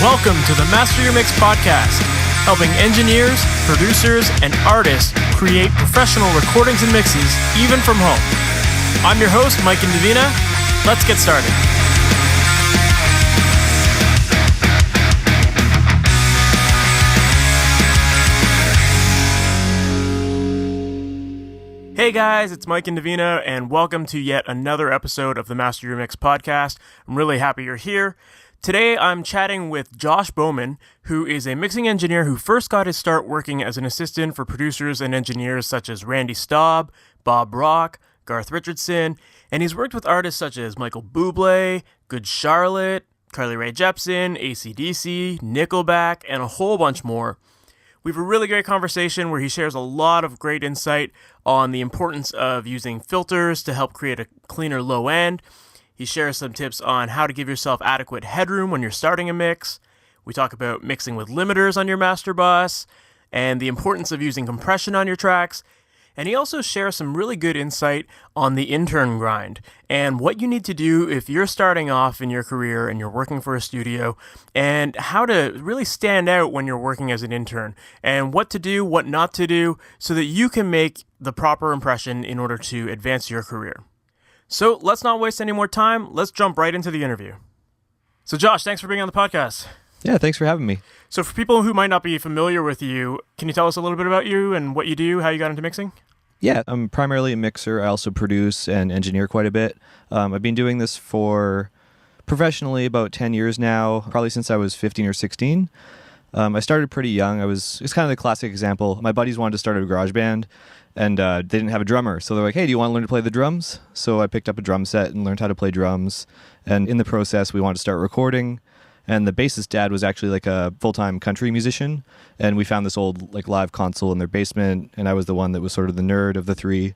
Welcome to the MasterYourMix podcast, helping engineers, producers, and artists create professional recordings and mixes, even from home. I'm your host, Mike Indivina. Let's get started. Hey guys, it's Mike Indivina, and welcome to yet another episode of the MasterYourMix podcast. I'm really happy you're here. Today, I'm chatting with Josh Bowman, who is a mixing engineer who first got his start working as an assistant for producers and engineers such as Randy Staub, Bob Rock, Garth Richardson, and he's worked with artists such as Michael Bublé, Good Charlotte, Rae Jepsen, AC/DC, Nickleback, and a whole bunch more. We have a really great conversation where he shares a lot of great insight on the importance of using filters to help create a cleaner low end. He shares some tips on how to give yourself adequate headroom when you're starting a mix. We talk about mixing with limiters on your master bus and the importance of using compression on your tracks. And he also shares some really good insight on the intern grind and what you need to do if you're starting off in your career and you're working for a studio, and how to really stand out when you're working as an intern, and what to do, what not to do, so that you can make the proper impression in order to advance your career. So let's not waste any more time. Let's jump right into the interview. So Josh, thanks for being on the podcast. Yeah, thanks for having me. So for people who might not be familiar with you, can you tell us a little bit about you and what you do, how you got into mixing? Yeah, I'm primarily a mixer. I also produce and engineer quite a bit. I've been doing this for professionally about 10 years now, probably since I was 15 or 16. I started pretty young. It's kind of the classic example. My buddies wanted to start a garage band, and they didn't have a drummer. So they're like, hey, do you want to learn to play the drums? So I picked up a drum set and learned how to play drums. And in the process, we wanted to start recording. And the bassist dad was actually like a full-time country musician. And we found this old like live console in their basement. And I was the one that was sort of the nerd of the three.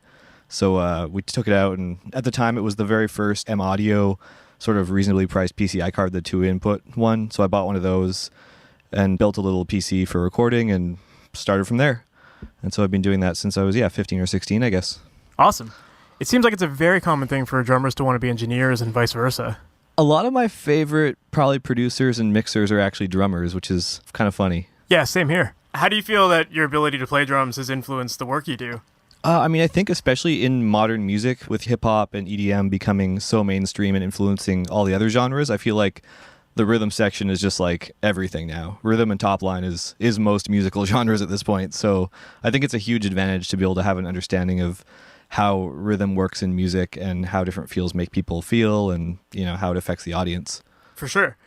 So we took it out. And at the time, it was the very first M Audio sort of reasonably priced PCI card, the 2-input one. So I bought one of those and built a little PC for recording and started from there. And so I've been doing that since I was, 15 or 16, I guess. Awesome. It seems like it's a very common thing for drummers to want to be engineers and vice versa. A lot of my favorite probably producers and mixers are actually drummers, which is kind of funny. Yeah, same here. How do you feel that your ability to play drums has influenced the work you do? I think especially in modern music with hip-hop and EDM becoming so mainstream and influencing all the other genres, I feel like the rhythm section is just like everything now. Rhythm and top line is most musical genres at this point. So I think it's a huge advantage to be able to have an understanding of how rhythm works in music and how different feels make people feel, and how it affects the audience. For sure.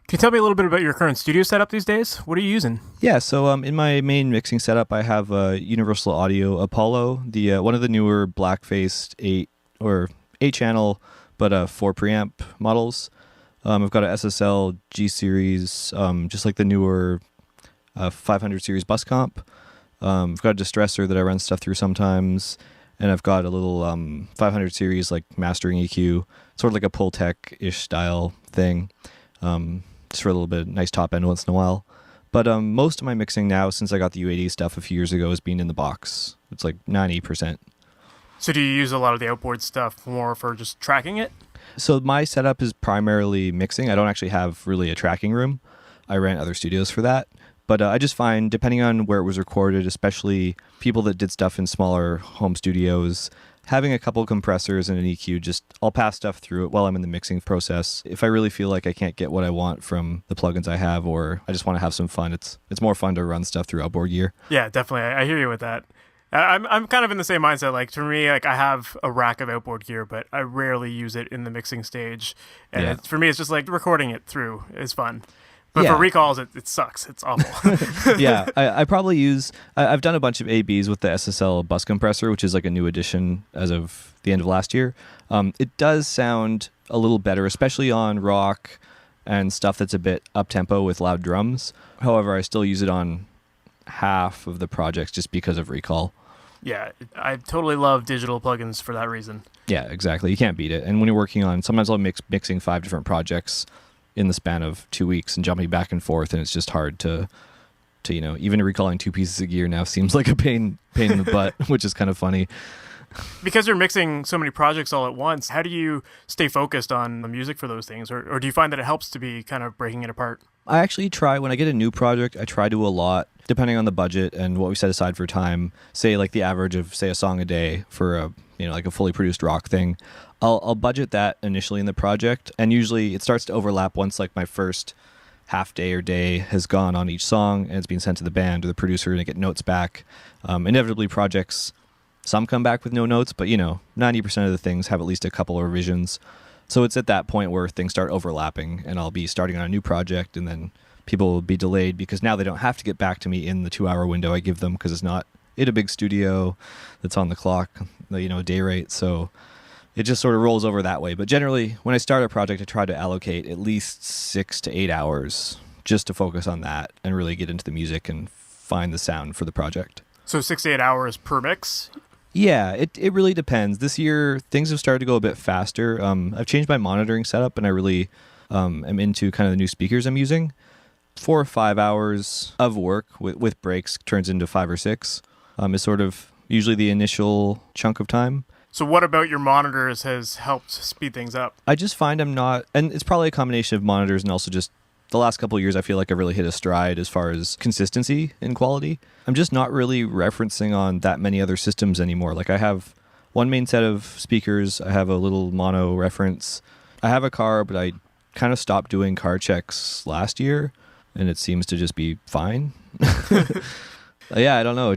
Can you tell me a little bit about your current studio setup these days? What are you using? Yeah, so in my main mixing setup, I have a Universal Audio Apollo, the one of the newer black-faced 8-channel, but 4 preamp models. I've got a SSL G series, just like the newer 500 series bus comp. I've got a distressor that I run stuff through sometimes, and I've got a little 500 series like mastering EQ, sort of like a Pultec-ish style thing, just for a little bit of nice top end once in a while. But most of my mixing now, since I got the U80 stuff a few years ago, is being in the box. It's like 90%. So do you use a lot of the outboard stuff more for just tracking it? So my setup is primarily mixing. I don't actually have really a tracking room. I rent other studios for that. But I just find, depending on where it was recorded, especially people that did stuff in smaller home studios, having a couple compressors and an EQ, I'll pass stuff through it while I'm in the mixing process. If I really feel like I can't get what I want from the plugins I have, or I just want to have some fun, it's more fun to run stuff through outboard gear. Yeah, definitely. I hear you with that. I'm kind of in the same mindset. Like, for me, like, I have a rack of outboard gear, but I rarely use it in the mixing stage. And for me, it's just like recording it through is fun. But for recalls, it sucks. It's awful. Yeah, I probably I've done a bunch of ABs with the SSL bus compressor, which is like a new addition as of the end of last year. It does sound a little better, especially on rock and stuff that's a bit up-tempo with loud drums. However, I still use it on half of the projects just because of recall. Yeah, I totally love digital plugins for that reason. Yeah, exactly. You can't beat it. And when you're working on, sometimes I'll mixing 5 different projects in the span of 2 weeks and jumping back and forth, and it's just hard to even recalling 2 pieces of gear now seems like a pain in the butt, which is kind of funny. Because you're mixing so many projects all at once, how do you stay focused on the music for those things? Or do you find that it helps to be kind of breaking it apart? I actually try, when I get a new project, I try to do a lot, depending on the budget and what we set aside for time. Say like the average of, say, a song a day for a, like a fully produced rock thing. I'll budget that initially in the project, and usually it starts to overlap once like my first half day or day has gone on each song and it's been sent to the band or the producer and I get notes back. Inevitably projects, some come back with no notes, but 90% of the things have at least a couple of revisions. So it's at that point where things start overlapping and I'll be starting on a new project, and then people will be delayed because now they don't have to get back to me in the 2-hour window I give them, because it's not in a big studio that's on the clock, day rate. So it just sort of rolls over that way. But generally, when I start a project, I try to allocate at least 6 to 8 hours just to focus on that and really get into the music and find the sound for the project. So 6 to 8 hours per mix? Yeah, it really depends. This year, things have started to go a bit faster. I've changed my monitoring setup, and I really am into kind of the new speakers I'm using. 4 or 5 hours of work with breaks turns into 5 or 6 is sort of usually the initial chunk of time. So what about your monitors has helped speed things up? I just find I'm not, and it's probably a combination of monitors and also just the last couple of years I feel like I've really hit a stride as far as consistency in quality. I'm just not really referencing on that many other systems anymore. Like I have one main set of speakers, I have a little mono reference. I have a car, but I kind of stopped doing car checks last year, and it seems to just be fine. Yeah, I don't know. I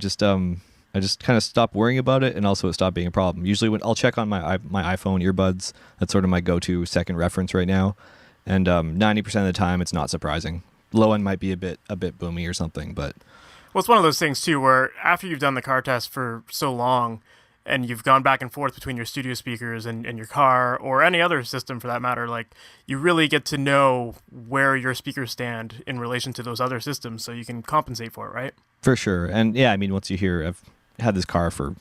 just kind of stopped worrying about it, and also it stopped being a problem. Usually when I'll check on my iPhone earbuds, that's sort of my go-to second reference right now. And 90% of the time, it's not surprising. Low end might be a bit boomy or something, but... Well, it's one of those things, too, where after you've done the car test for so long, and you've gone back and forth between your studio speakers and your car, or any other system for that matter, like, you really get to know where your speakers stand in relation to those other systems, so you can compensate for it, right? For sure. And yeah, I mean, once you hear... I've had this car for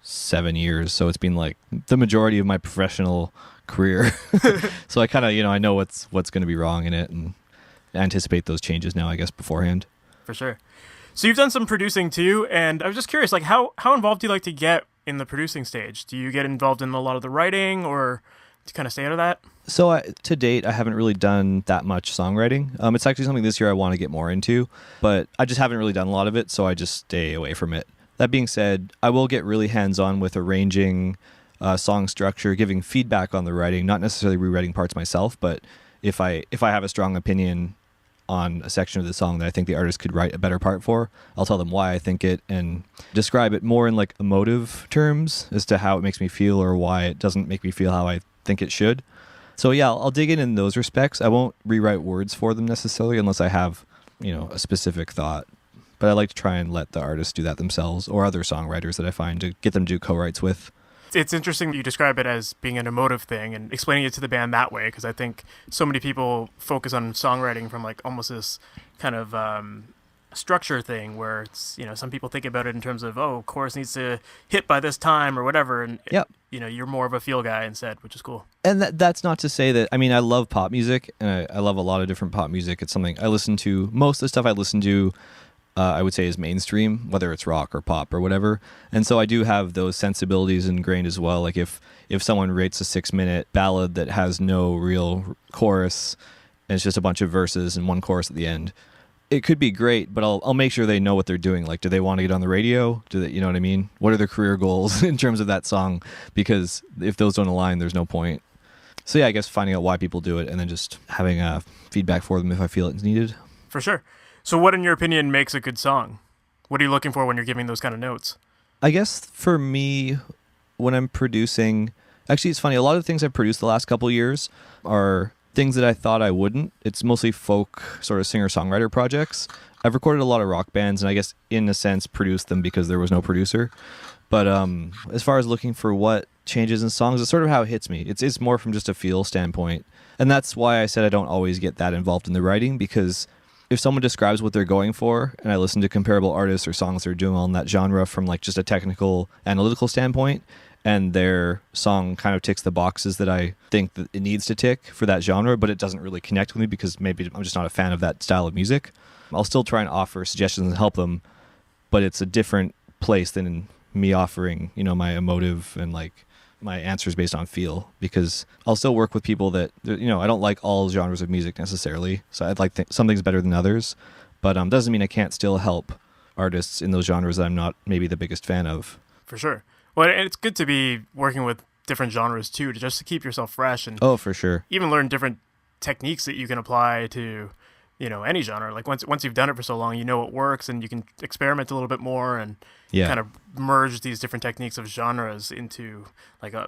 7 years, so it's been like the majority of my professional career. So I kind of, I know what's going to be wrong in it, and anticipate those changes now, I guess, beforehand. For sure. So you've done some producing too, and I was just curious, like how involved do you like to get in the producing stage? Do you get involved in a lot of the writing, or do you kind of stay out of that? So to date, I haven't really done that much songwriting. It's actually something this year I want to get more into, but I just haven't really done a lot of it, so I just stay away from it. That being said, I will get really hands-on with arranging song structure, giving feedback on the writing, not necessarily rewriting parts myself, but if I have a strong opinion on a section of the song that I think the artist could write a better part for, I'll tell them why I think it and describe it more in like emotive terms as to how it makes me feel or why it doesn't make me feel how I think it should. So yeah, I'll dig in those respects. I won't rewrite words for them necessarily unless I have, a specific thought. But I like to try and let the artists do that themselves, or other songwriters that I find, to get them to do co-writes with. It's interesting that you describe it as being an emotive thing and explaining it to the band that way, because I think so many people focus on songwriting from like almost this kind of structure thing where it's, some people think about it in terms of, chorus needs to hit by this time or whatever, and yep. You're more of a feel guy instead, which is cool. And that's not to say that, I mean, I love pop music, and I love a lot of different pop music. It's something I listen to. Most of the stuff I listen to I would say is mainstream, whether it's rock or pop or whatever. And so I do have those sensibilities ingrained as well. Like if someone rates a 6-minute ballad that has no real chorus and it's just a bunch of verses and one chorus at the end, it could be great, but I'll make sure they know what they're doing. Like, do they want to get on the radio? Do they, you know what I mean? What are their career goals in terms of that song? Because if those don't align, there's no point. So yeah, I guess finding out why people do it and then just having feedback for them if I feel it's needed. For sure. So what, in your opinion, makes a good song? What are you looking for when you're giving those kind of notes? I guess for me, when I'm producing, actually it's funny, a lot of the things I've produced the last couple of years are things that I thought I wouldn't. It's mostly folk sort of singer-songwriter projects. I've recorded a lot of rock bands, and I guess in a sense produced them because there was no producer. But as far as looking for what changes in songs, it's sort of how it hits me. It's more from just a feel standpoint. And that's why I said I don't always get that involved in the writing, because if someone describes what they're going for, and I listen to comparable artists or songs they're doing on that genre from like just a technical, analytical standpoint, and their song kind of ticks the boxes that I think that it needs to tick for that genre, but it doesn't really connect with me because maybe I'm just not a fan of that style of music, I'll still try and offer suggestions and help them, but it's a different place than me offering, my emotive and like my answers based on feel, because I'll still work with people that, you know, I don't like all genres of music necessarily. So I'd like some things better than others, but doesn't mean I can't still help artists in those genres that I'm not maybe the biggest fan of. For sure. Well, and it's good to be working with different genres too, just to keep yourself fresh and Oh, for sure. even learn different techniques that you can apply to, you know, any genre. Like once you've done it for so long, you know what works, and you can experiment a little bit more and kind of merge these different techniques of genres into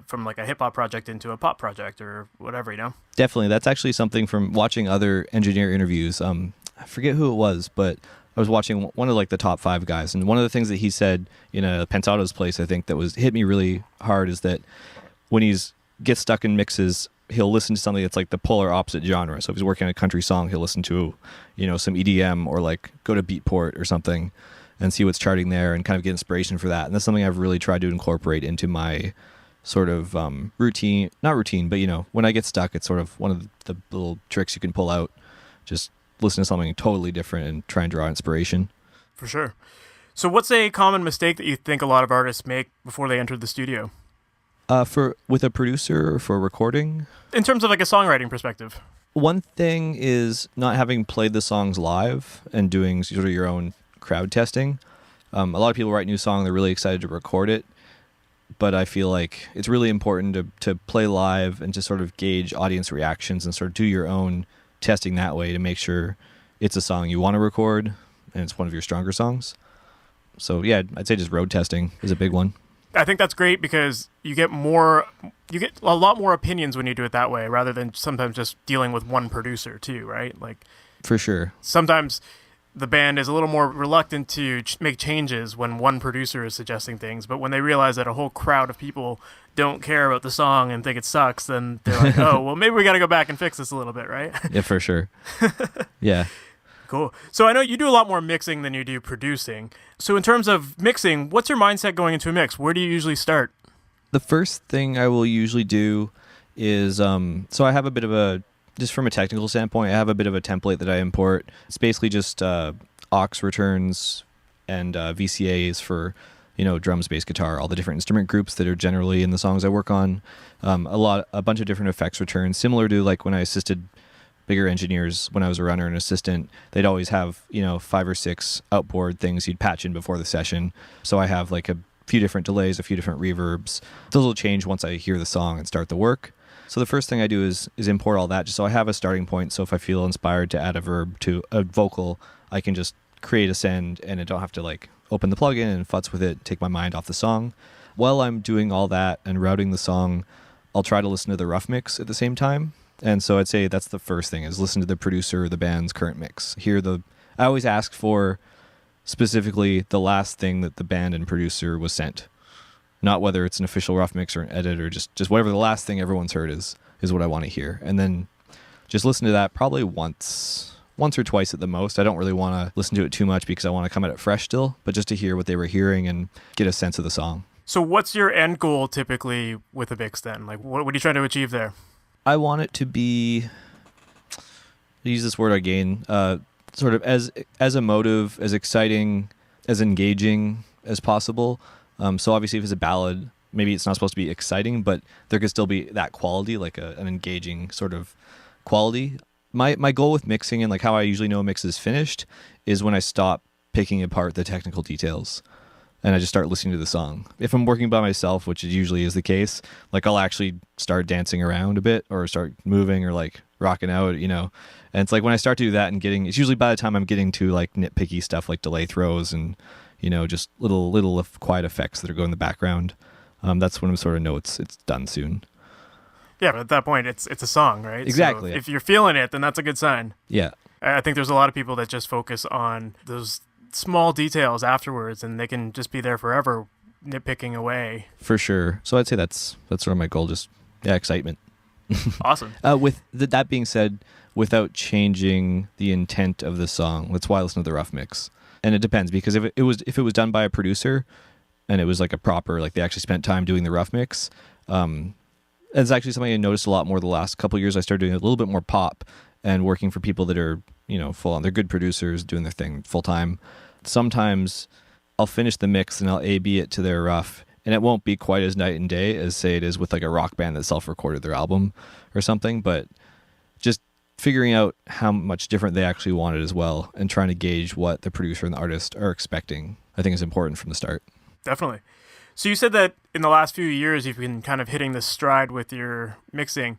from a hip hop project into a pop project or whatever, you know? Definitely. That's actually something from watching other engineer interviews. I forget who it was, but I was watching one of the top 5 guys, and one of the things that he said in a Pensado's place, I think, that hit me really hard is that when gets stuck in mixes, he'll listen to something that's like the polar opposite genre. So if he's working on a country song, he'll listen to, you know, some EDM or go to Beatport or something and see what's charting there and kind of get inspiration for that. And that's something I've really tried to incorporate into my sort of routine, not routine, but, you know, when I get stuck, it's sort of one of the little tricks you can pull out. Just listen to something totally different and try and draw inspiration. For sure. So what's a common mistake that you think a lot of artists make before they enter the studio? With a producer or for recording? In terms of a songwriting perspective. One thing is not having played the songs live and doing sort of your own crowd testing. A lot of people write new song, they're really excited to record it, but I feel like it's really important to play live and to sort of gauge audience reactions and sort of do your own testing that way to make sure it's a song you want to record and it's one of your stronger songs. So yeah, I'd say just road testing is a big one. I think that's great because you get a lot more opinions when you do it that way, rather than sometimes just dealing with one producer too, right? For sure. Sometimes the band is a little more reluctant to make changes when one producer is suggesting things, but when they realize that a whole crowd of people don't care about the song and think it sucks, then they're like, oh, well, maybe we got to go back and fix this a little bit, right? Yeah, for sure. Yeah. Cool. So I know you do a lot more mixing than you do producing. So in terms of mixing, what's your mindset going into a mix? Where do you usually start? The first thing I will usually do is, so I have a bit of just from a technical standpoint, I have a bit of a template that I import. It's basically just aux returns and VCAs for, you know, drums, bass, guitar, all the different instrument groups that are generally in the songs I work on. A bunch of different effects returns, similar to when I assisted bigger engineers when I was a runner and assistant. They'd always have, you know, 5 or 6 outboard things you'd patch in before the session. So I have a few different delays, a few different reverbs. Those will change once I hear the song and start the work. So the first thing I do is import all that just so I have a starting point. So if I feel inspired to add a verb to a vocal, I can just create a send and I don't have to open the plugin and futz with it, take my mind off the song. While I'm doing all that and routing the song, I'll try to listen to the rough mix at the same time. And so I'd say that's the first thing, is listen to the producer or the band's current mix. I always ask for specifically the last thing that the band and producer was sent. Not whether it's an official rough mix or an edit or just whatever the last thing everyone's heard is what I want to hear. And then just listen to that probably once or twice at the most. I don't really want to listen to it too much because I want to come at it fresh still, but just to hear what they were hearing and get a sense of the song. So what's your end goal typically with a mix then? What are you trying to achieve there? I want it to be, I use this word again, sort of as emotive, as exciting, as engaging as possible. So obviously if it's a ballad, maybe it's not supposed to be exciting, but there could still be that quality, an engaging sort of quality. My goal with mixing and how I usually know a mix is finished is when I stop picking apart the technical details and I just start listening to the song. If I'm working by myself, which usually is the case, I'll actually start dancing around a bit or start moving or rocking out, you know. And it's when I start to do that and it's usually by the time I'm getting to nitpicky stuff like delay throws and, you know, just little quiet effects that are going in the background. That's when I sort of know it's done soon. Yeah, but at that point, it's a song, right? Exactly. So if you're feeling it, then that's a good sign. Yeah. I think there's a lot of people that just focus on those small details afterwards, and they can just be there forever nitpicking away. For sure. So I'd say that's sort of my goal, just excitement. Awesome. With that being said, without changing the intent of the song, that's why I listen to the rough mix. And it depends, because if it was done by a producer and it was a proper, they actually spent time doing the rough mix, it's actually something I noticed a lot more the last couple of years. I started doing a little bit more pop and working for people that are, you know, full on. They're good producers doing their thing full time. Sometimes I'll finish the mix and I'll A/B it to their rough, And it won't be quite as night and day as, say, it is with like a rock band that self-recorded their album or something. But just figuring out how much different they actually want it as well, and trying to gauge what the producer and the artist are expecting, I think is important from the start. Definitely. So you said that in the last few years you've been kind of hitting this stride with your mixing.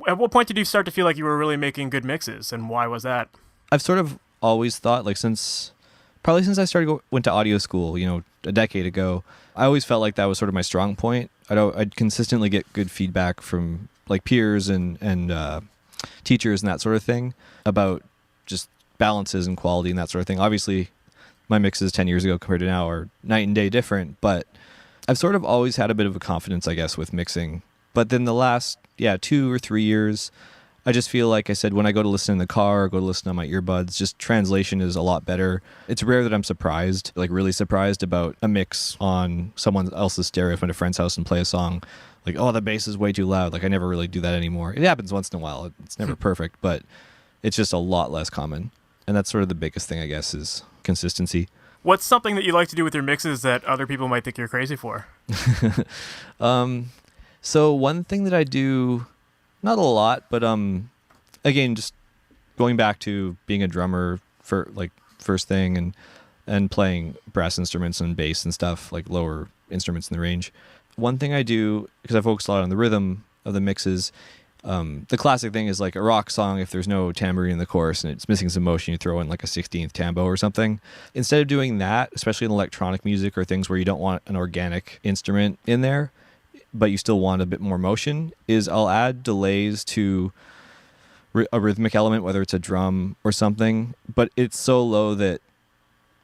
At what point did you start to feel like you were really making good mixes, and why was that? I've sort of always thought, like, probably since I went to audio school, a decade ago, I always felt like that was sort of my strong point. I'd consistently get good feedback from like peers and teachers and that sort of thing about just balances and quality and that sort of thing. Obviously, my mixes 10 years ago compared to now are night and day different, but I've sort of always had a bit of a confidence, I guess, with mixing. But then the last, 2 or 3 years, I just feel like I said, when I go to listen in the car or go to listen on my earbuds, just translation is a lot better. It's rare that I'm surprised, like really surprised about a mix on someone else's stereo if I'm at a friend's house and play a song. Like, oh, the bass is way too loud. Like, I never really do that anymore. It happens once in a while. It's never perfect, but it's just a lot less common. And that's sort of the biggest thing, I guess, is consistency. What's something that you like to do with your mixes that other people might think you're crazy for? So one thing that I do, not a lot, but again, just going back to being a drummer for like first thing and playing brass instruments and bass and stuff, like lower instruments in the range. One thing I do, because I focus a lot on the rhythm of the mixes, the classic thing is like a rock song, if there's no tambourine in the chorus and it's missing some motion, you throw in like a 16th tambo or something. Instead of doing that, especially in electronic music or things where you don't want an organic instrument in there, but you still want a bit more motion, is I'll add delays to a rhythmic element, whether it's a drum or something, but it's so low that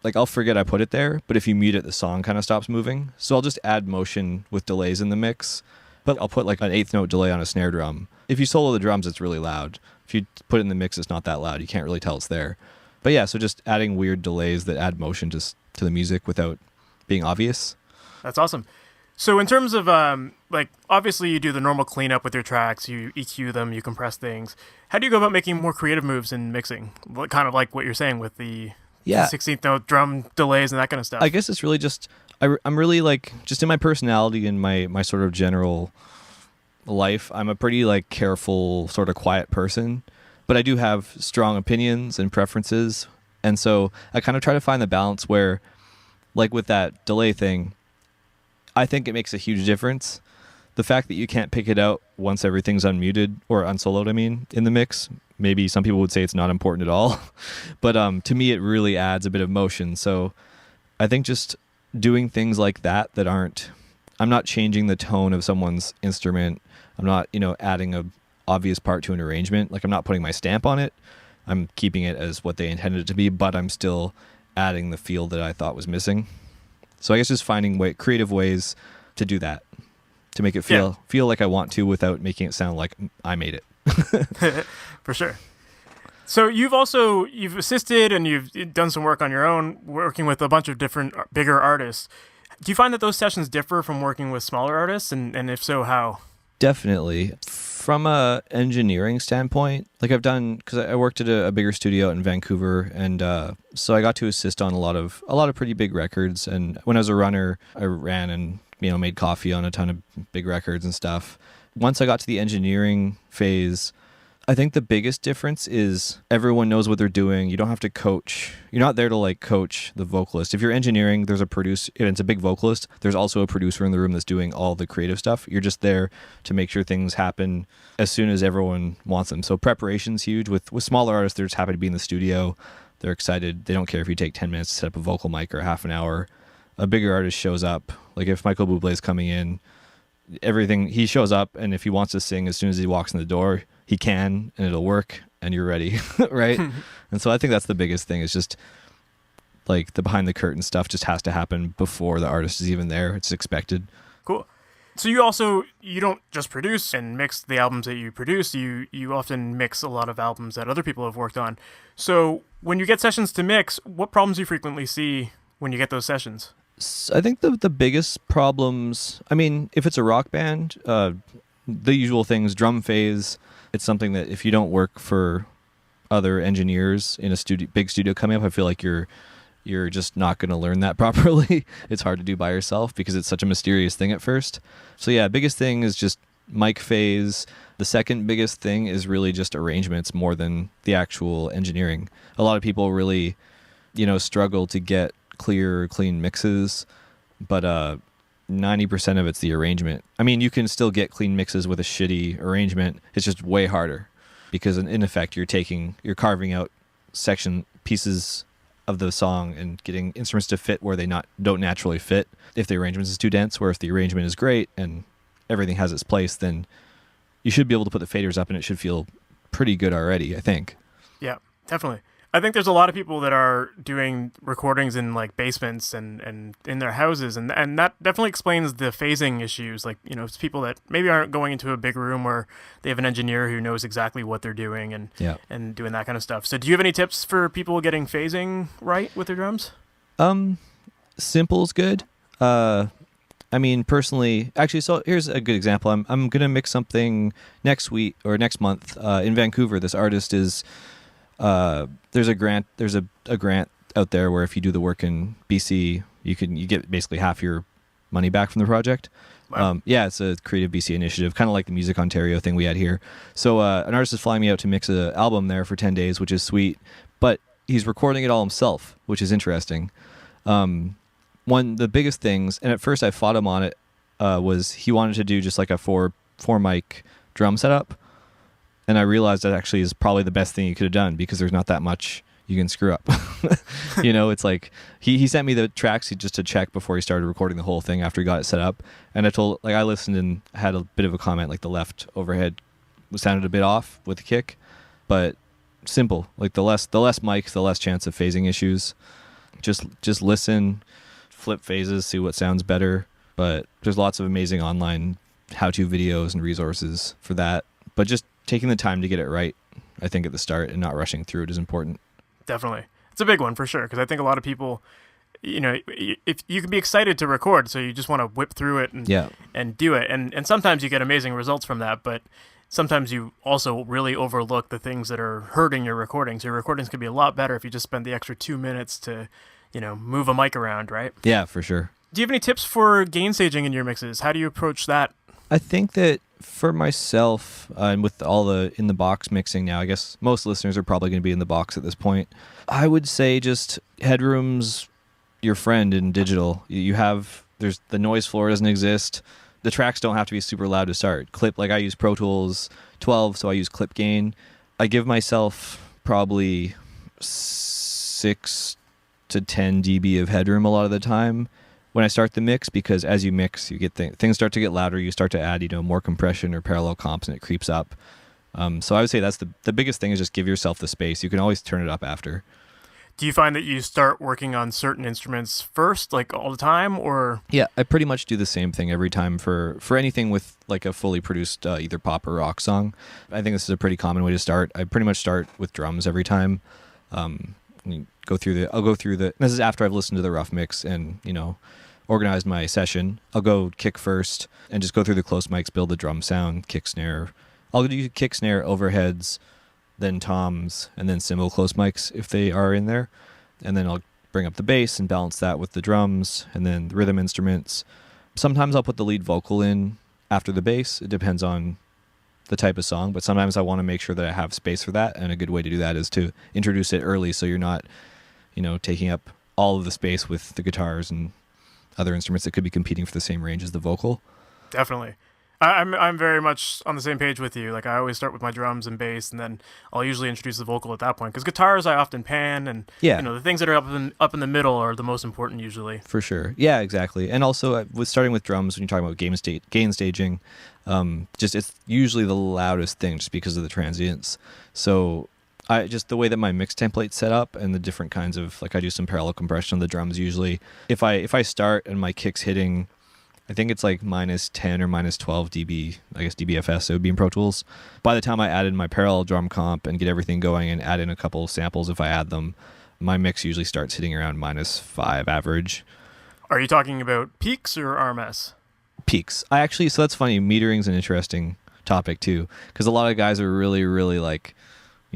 like I'll forget I put it there, but if you mute it, the song kind of stops moving. So I'll just add motion with delays in the mix, but I'll put like an 8th note delay on a snare drum. If you solo the drums, it's really loud. If you put it in the mix, it's not that loud. You can't really tell it's there. But yeah, so just adding weird delays that add motion just to the music without being obvious. That's awesome. So in terms of, like, obviously you do the normal cleanup with your tracks, you EQ them, you compress things. How do you go about making more creative moves in mixing? Kind of like what you're saying with the 16th note drum delays and that kind of stuff. I guess it's really just, I'm really like, just in my personality and my sort of general life, I'm a pretty like careful, sort of quiet person, but I do have strong opinions and preferences. And so I kind of try to find the balance where, like with that delay thing, I think it makes a huge difference. The fact that you can't pick it out once everything's unmuted or unsoloed, in the mix, maybe some people would say it's not important at all. But to me, it really adds a bit of motion. So I think just doing things like that aren't, I'm not changing the tone of someone's instrument. I'm not, adding a obvious part to an arrangement. Like I'm not putting my stamp on it. I'm keeping it as what they intended it to be, but I'm still adding the feel that I thought was missing. So I guess just finding creative ways to do that, to make it feel like I want to without making it sound like I made it. For sure. So you've assisted and you've done some work on your own, working with a bunch of different bigger artists. Do you find that those sessions differ from working with smaller artists? And if so, how? Definitely. From a engineering standpoint, like I've done, because I worked at a bigger studio out in Vancouver, and so I got to assist on a lot of pretty big records. And when I was a runner, I ran and made coffee on a ton of big records and stuff. Once I got to the engineering phase, I think the biggest difference is everyone knows what they're doing. You don't have to coach. You're not there to like coach the vocalist. If you're engineering, there's a producer, and it's a big vocalist. There's also a producer in the room that's doing all the creative stuff. You're just there to make sure things happen as soon as everyone wants them. So preparation's huge. With smaller artists, they're just happy to be in the studio. They're excited. They don't care if you take 10 minutes to set up a vocal mic or half an hour. A bigger artist shows up. Like if Michael Bublé is coming in, he shows up, and if he wants to sing as soon as he walks in the door, he can, and it'll work, and you're ready, right? And so I think that's the biggest thing, is just like the behind the curtain stuff just has to happen before the artist is even there. It's expected. Cool. So you don't just produce and mix the albums that you produce, you often mix a lot of albums that other people have worked on. So when you get sessions to mix, what problems do you frequently see when you get those sessions? I think the biggest problems, if it's a rock band, the usual things, drum phase. It's something that if you don't work for other engineers in a big studio coming up, I feel like you're you're just not going to learn that properly. It's hard to do by yourself because it's such a mysterious thing at first. So yeah, biggest thing is just mic phase. The second biggest thing is really just arrangements more than the actual engineering. A lot of people really, struggle to get clear, clean mixes, but 90% of it's the arrangement. I mean, you can still get clean mixes with a shitty arrangement. It's just way harder because in effect you're carving out pieces of the song and getting instruments to fit where they don't naturally fit if the arrangement is too dense. Where if the arrangement is great and everything has its place, then you should be able to put the faders up and it should feel pretty good already, I think. Yeah, definitely. I think there's a lot of people that are doing recordings in like basements and in their houses, and that definitely explains the phasing issues. Like, it's people that maybe aren't going into a big room where they have an engineer who knows exactly what they're doing and doing that kind of stuff. So do you have any tips for people getting phasing right with their drums? Simple's good. I mean, personally, actually, so here's a good example. I'm gonna mix something next week or next month in Vancouver. This artist is. There's a grant out there where if you do the work in BC, you get basically half your money back from the project. Wow. It's a Creative BC initiative, kind of like the Music Ontario thing we had here. So an artist is flying me out to mix an album there for 10 days, which is sweet, but he's recording it all himself, which is interesting. The biggest things, and at first I fought him on it, was he wanted to do just like a four mic drum setup. And I realized that actually is probably the best thing you could have done because there's not that much you can screw up. It's like he sent me the tracks just to check before he started recording the whole thing after he got it set up. And I listened and had a bit of a comment, like the left overhead sounded a bit off with the kick, but simple. Like the less mics, the less chance of phasing issues. Just listen, flip phases, see what sounds better. But there's lots of amazing online how-to videos and resources for that. But just taking the time to get it right, I think, at the start and not rushing through it is important. Definitely. It's a big one for sure, because I think a lot of people, if you can be excited to record, so you just want to whip through it and do it. And sometimes you get amazing results from that, but sometimes you also really overlook the things that are hurting your recordings. Your recordings could be a lot better if you just spend the extra 2 minutes to, move a mic around, right? Yeah, for sure. Do you have any tips for gain staging in your mixes? How do you approach that? I think that for myself, and with all the in the box mixing now, I guess most listeners are probably going to be in the box at this point. I would say just headroom's your friend in digital. There's the noise floor doesn't exist. The tracks don't have to be super loud to start. I use Pro Tools 12, so I use clip gain. I give myself probably 6 to 10 dB of headroom a lot of the time when I start the mix, because as you mix, you get things start to get louder. You start to add, more compression or parallel comps, and it creeps up. So I would say that's the biggest thing is just give yourself the space. You can always turn it up after. Do you find that you start working on certain instruments first, like all the time, or? Yeah, I pretty much do the same thing every time for anything with like a fully produced either pop or rock song. I think this is a pretty common way to start. I pretty much start with drums every time. I'll go through the. This is after I've listened to the rough mix and organized my session. I'll go kick first and just go through the close mics, build the drum sound, kick snare. I'll do kick snare, overheads, then toms, and then cymbal close mics if they are in there. And then I'll bring up the bass and balance that with the drums and then the rhythm instruments. Sometimes I'll put the lead vocal in after the bass. It depends on the type of song, but sometimes I want to make sure that I have space for that. And a good way to do that is to introduce it early so you're not, taking up all of the space with the guitars and other instruments that could be competing for the same range as the vocal. Definitely. I'm very much on the same page with you. Like I always start with my drums and bass, and then I'll usually introduce the vocal at that point. Because guitars I often pan, and the things that are up in the middle are the most important usually. For sure. Yeah, exactly. And also with starting with drums, when you're talking about gain staging, it's usually the loudest thing just because of the transients. So the way that my mix template's set up and the different kinds of, I do some parallel compression on the drums usually. If I start and my kick's hitting, I think it's like minus 10 or minus 12 dB, I guess dBFS, so it would be in Pro Tools. By the time I add in my parallel drum comp and get everything going and add in a couple samples if I add them, my mix usually starts hitting around minus 5 average. Are you talking about peaks or RMS? Peaks. So that's funny, metering's an interesting topic too, because a lot of guys are really, really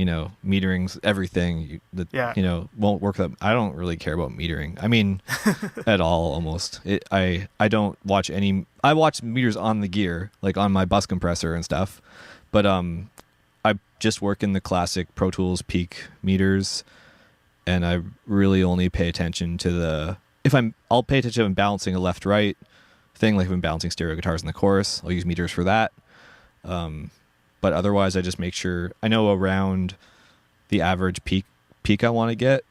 metering's everything. Won't work. I don't really care about metering. I mean, at all almost. I don't watch any. I watch meters on the gear, like on my bus compressor and stuff. But I just work in the classic Pro Tools Peak meters, and I really only pay attention to I'll pay attention if I'm balancing a left-right thing, like if I'm balancing stereo guitars in the chorus. I'll use meters for that. But otherwise, I just make sure I know around the average peak I want to get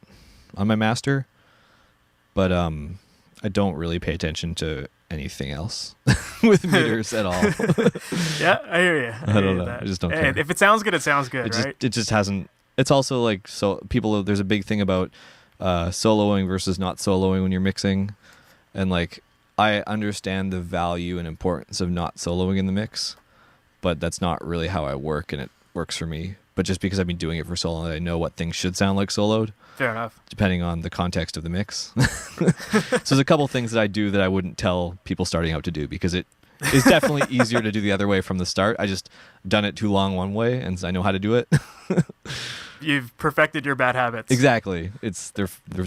on my master. But I don't really pay attention to anything else with meters at all. Yeah, I hear you. I don't know. I just don't care. If it sounds good, it sounds good, right? It just hasn't. It's also like, so people, there's a big thing about soloing versus not soloing when you're mixing. And like, I understand the value and importance of not soloing in the mix, but that's not really how I work, and it works for me. But just because I've been doing it for so long, I know what things should sound like soloed. Fair enough. Depending on the context of the mix. So there's a couple things that I do that I wouldn't tell people starting out to do, because it is definitely easier to do the other way from the start. I just done it too long one way, and I know how to do it. You've perfected your bad habits. Exactly. It's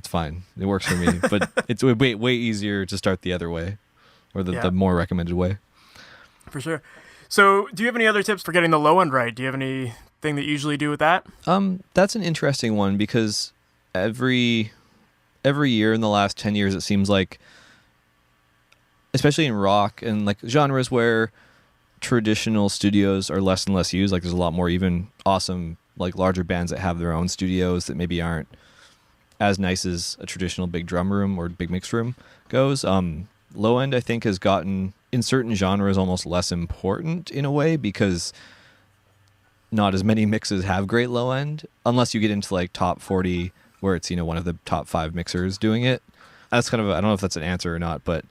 fine. It works for me. But it's way easier to start the other way, or the more recommended way. For sure. So do you have any other tips for getting the low end right? Do you have anything that you usually do with that? That's an interesting one, because every year in the last 10 years, it seems like, especially in rock and like genres where traditional studios are less and less used, like there's a lot more even awesome, like larger bands that have their own studios that maybe aren't as nice as a traditional big drum room or big mix room goes. Low end, I think, has gotten, in certain genres, almost less important in a way, because not as many mixes have great low end, unless you get into like top 40 where it's, one of the top 5 mixers doing it. That's kind of, I don't know if that's an answer or not, but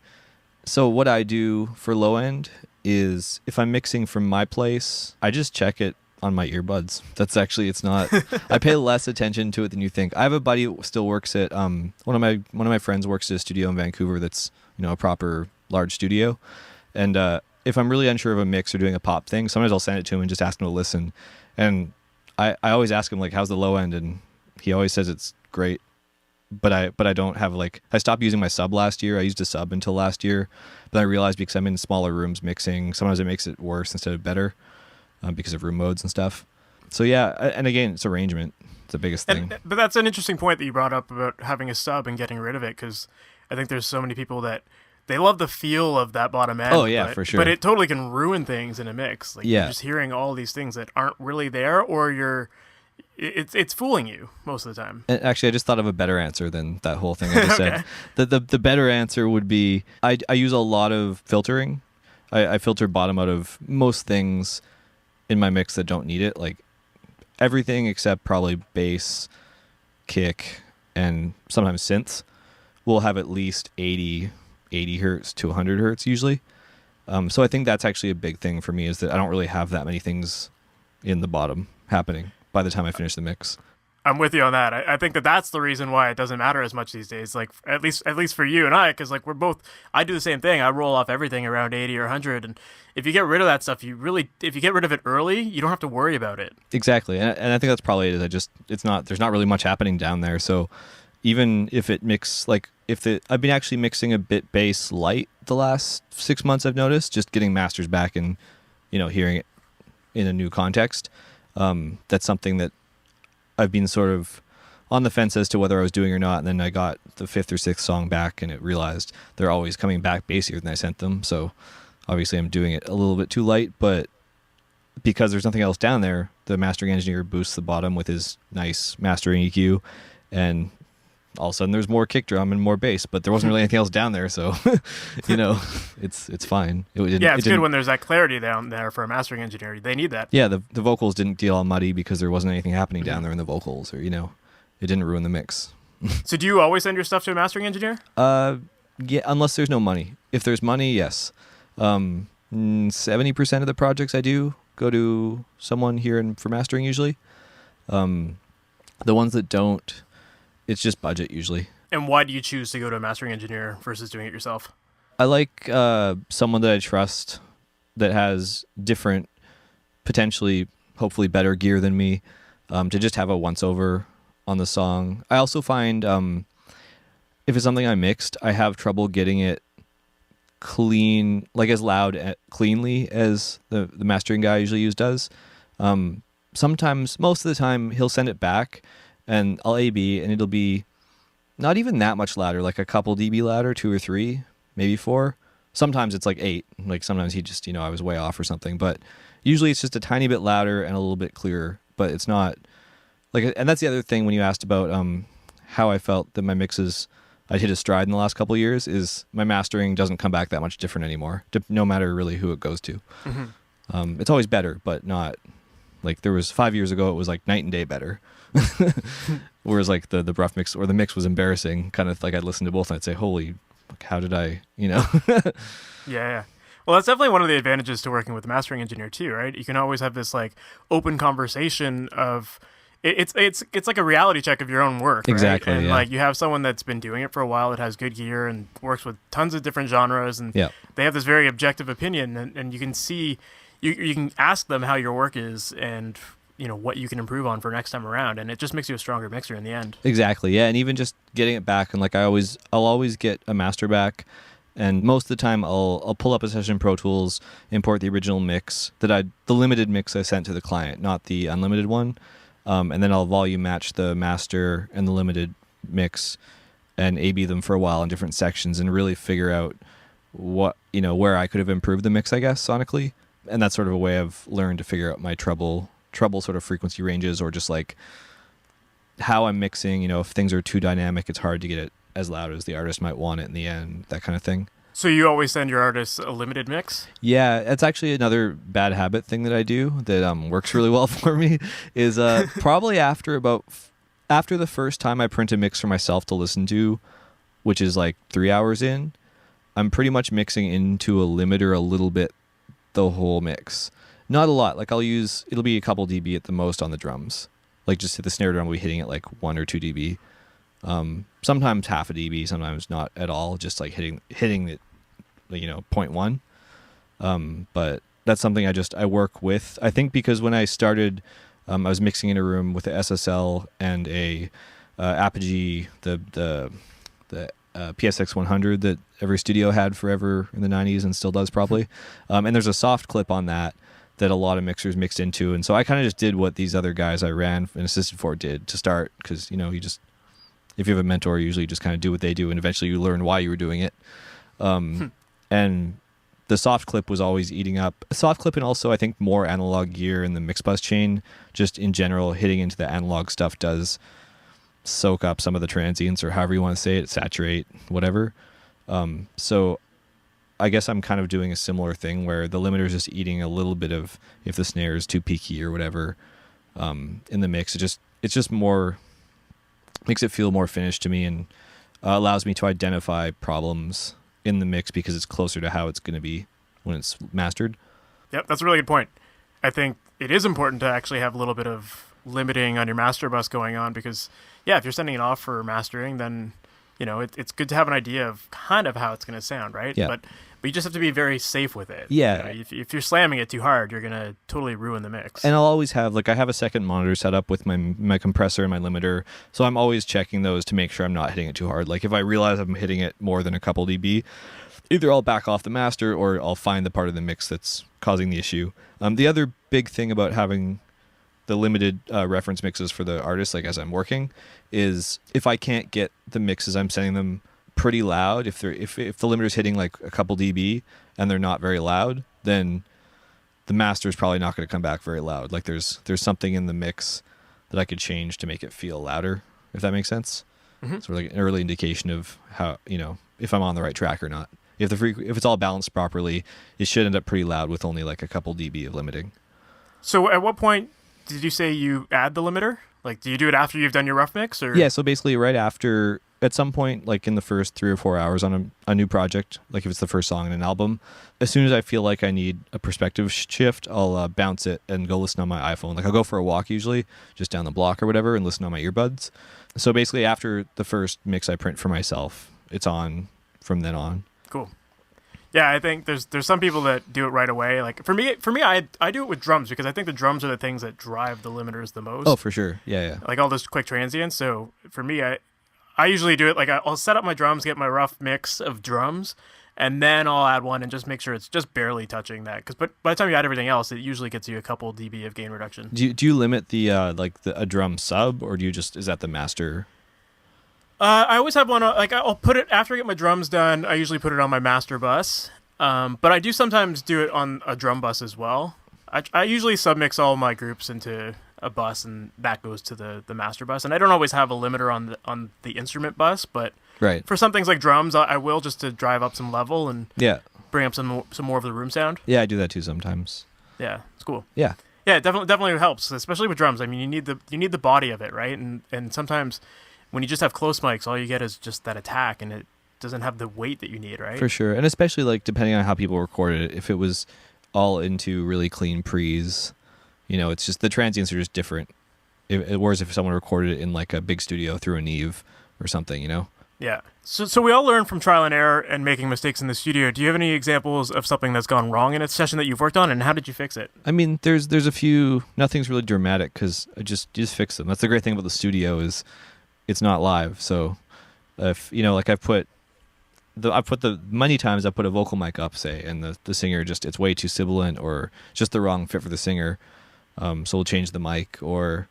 so what I do for low end is, if I'm mixing from my place, I just check it on my earbuds. That's actually, it's not, I pay less attention to it than you think. I have a buddy who still works at, one of my friends works at a studio in Vancouver that's, a proper large studio. And if I'm really unsure of a mix or doing a pop thing, sometimes I'll send it to him and just ask him to listen. And I always ask him, like, how's the low end? And he always says it's great. But I don't have, like, I stopped using my sub last year. I used a sub until last year. But I realized, because I'm in smaller rooms mixing, sometimes it makes it worse instead of better, because of room modes and stuff. So yeah, and again, it's arrangement. It's the biggest thing. But that's an interesting point that you brought up about having a sub and getting rid of it, because I think there's so many people that they love the feel of that bottom end. Oh yeah, for sure. But it totally can ruin things in a mix. Like, you're just hearing all these things that aren't really there, or it's fooling you most of the time. And actually, I just thought of a better answer than that whole thing I just Okay. said. The better answer would be, I use a lot of filtering. I filter bottom out of most things in my mix that don't need it, like everything except probably bass, kick, and sometimes synths will have at least 80 hertz to 100 hertz usually. So I think that's actually a big thing for me, is that I don't really have that many things in the bottom happening by the time I finish the mix. I'm with you on that. I think that's the reason why it doesn't matter as much these days. Like, at least for you and I, because like I do the same thing. I roll off everything around 80 or 100, and if you get rid of that stuff, if you get rid of it early, you don't have to worry about it. Exactly, and I think that's probably it. There's not really much happening down there. So even if it mix, like I've been actually mixing a bit bass light the last 6 months. I've noticed, just getting masters back and hearing it in a new context. That's something that I've been sort of on the fence as to whether I was doing or not, and then I got the 5th or 6th song back, and it realized they're always coming back bassier than I sent them. So obviously I'm doing it a little bit too light, but because there's nothing else down there, the mastering engineer boosts the bottom with his nice mastering EQ, and all of a sudden there's more kick drum and more bass, but there wasn't really anything else down there, so it's fine. It's good when there's that clarity down there for a mastering engineer. They need that. Yeah, the vocals didn't get all muddy because there wasn't anything happening down there in the vocals, or it didn't ruin the mix. So do you always send your stuff to a mastering engineer? Yeah, unless there's no money. If there's money, yes. 70% of the projects I do go to someone here for mastering usually. The ones that don't, it's just budget usually. And why do you choose to go to a mastering engineer versus doing it yourself? I like someone that I trust that has different, potentially, hopefully better gear than me. to just have a once over on the song. I also find if it's something I mixed, I have trouble getting it clean, like as loud cleanly as the mastering guy I usually does. Sometimes, most of the time, he'll send it back and I'll A/B and it'll be not even that much louder, like a couple dB louder, 2 or 3, maybe 4. Sometimes it's like 8. Like sometimes he just, I was way off or something. But usually it's just a tiny bit louder and a little bit clearer. But it's not like, and that's the other thing when you asked about how I felt that my mixes, I'd hit a stride in the last couple of years, is my mastering doesn't come back that much different anymore, no matter really who it goes to. It's always better, but not like there was 5 years ago, it was like night and day better. Whereas like the rough mix or the mix was embarrassing, kind of like I'd listen to both and I'd say, holy, how did I, Yeah. Well, that's definitely one of the advantages to working with a mastering engineer too, right? You can always have this like open conversation of it's like a reality check of your own work, right? Exactly. And yeah. like you have someone that's been doing it for a while that has good gear and works with tons of different genres, and they have this very objective opinion, and you can see, you can ask them how your work is and what you can improve on for next time around, and it just makes you a stronger mixer in the end. Exactly. Yeah, and even just getting it back, and like I'll always get a master back. And most of the time, I'll pull up a session in Pro Tools, import the original mix the limited mix I sent to the client, not the unlimited one, and then I'll volume match the master and the limited mix, and A/B them for a while in different sections, and really figure out what where I could have improved the mix, I guess, sonically. And that's sort of a way I've learned to figure out my treble sort of frequency ranges, or just like how I'm mixing. If things are too dynamic, it's hard to get it as loud as the artist might want it in the end, that kind of thing. So you always send your artists a limited mix? Yeah, that's actually another bad habit thing that I do that works really well for me, is probably after the first time I print a mix for myself to listen to, which is like 3 hours in, I'm pretty much mixing into a limiter a little bit the whole mix. Not a lot. Like it'll be a couple dB at the most on the drums. Like just hit the snare drum, we'll be hitting it like 1 or 2 dB. Sometimes half a dB, sometimes not at all, just like hitting it, 0.1. But that's something I work with. I think because when I started, I was mixing in a room with a SSL and a Apogee, the PSX 100 that every studio had forever in the 90s and still does probably. And there's a soft clip on that a lot of mixers mixed into. And so I kind of just did what these other guys I ran and assisted for did to start, because, if you have a mentor, you usually just kind of do what they do, and eventually you learn why you were doing it. And the soft clip was always eating up. Soft clip, and also I think more analog gear in the mix bus chain, just in general, hitting into the analog stuff does soak up some of the transients, or however you want to say it, saturate, whatever. So I guess I'm kind of doing a similar thing where the limiter is just eating a little bit of, if the snare is too peaky or whatever, in the mix. It's just more, makes it feel more finished to me, and allows me to identify problems in the mix because it's closer to how it's going to be when it's mastered. Yep, that's a really good point. I think it is important to actually have a little bit of limiting on your master bus going on, because if you're sending it off for mastering, then it's good to have an idea of kind of how it's going to sound, right? Yeah. But you just have to be very safe with it. Yeah. If you're slamming it too hard, you're going to totally ruin the mix. And I'll always have, I have a second monitor set up with my compressor and my limiter, so I'm always checking those to make sure I'm not hitting it too hard. Like if I realize I'm hitting it more than a couple dB, either I'll back off the master or I'll find the part of the mix that's causing the issue. The other big thing about having the limited reference mixes for the artist, like as I'm working, is if I can't get the mixes I'm sending them pretty loud, if the limiter's hitting like a couple dB and they're not very loud, then the master is probably not going to come back very loud. Like there's something in the mix that I could change to make it feel louder, if that makes sense. Mm-hmm. Sort of like an early indication of how, if I'm on the right track or not. If it's all balanced properly, it should end up pretty loud with only like a couple dB of limiting. So at what point did you say you add the limiter? Like, do you do it after you've done your rough mix, or? Yeah, so basically right after, at some point, like in the first 3 or 4 hours on a new project, like if it's the first song in an album, as soon as I feel like I need a perspective shift, I'll bounce it and go listen on my iPhone. Like I'll go for a walk usually, just down the block or whatever, and listen on my earbuds. So basically after the first mix I print for myself, it's on from then on. Cool. Yeah, I think there's some people that do it right away. Like for me, I do it with drums because I think the drums are the things that drive the limiters the most. Oh, for sure. Yeah, yeah. Like all those quick transients. So for me, I usually do it like I'll set up my drums, get my rough mix of drums, and then I'll add one and just make sure it's just barely touching that. Because by the time you add everything else, it usually gets you a couple dB of gain reduction. Do you limit the a drum sub, or do you just, is that the master? I always have one. Like I'll put it after I get my drums done. I usually put it on my master bus, but I do sometimes do it on a drum bus as well. I usually submix all my groups into a bus, and that goes to the master bus. And I don't always have a limiter on the instrument bus, but Right. for some things like drums, I will just to drive up some level and Yeah. bring up some more of the room sound. Yeah, I do that too sometimes. Yeah, it's cool. Yeah. Yeah, it definitely helps, especially with drums. I mean, you need the body of it, right? And sometimes when you just have close mics, all you get is just that attack, and it doesn't have the weight that you need, right? For sure. And especially like depending on how people recorded it, if it was all into really clean pre's, it's just the transients are just different. Whereas if someone recorded it in like a big studio through a Neve or something, Yeah. So we all learn from trial and error and making mistakes in the studio. Do you have any examples of something that's gone wrong in a session that you've worked on, and how did you fix it? I mean, there's a few. Nothing's really dramatic because I just fix them. That's the great thing about the studio is it's not live. So if like I've put the many times I put a vocal mic up, say, and the singer it's way too sibilant or just the wrong fit for the singer. So we'll change the mic, or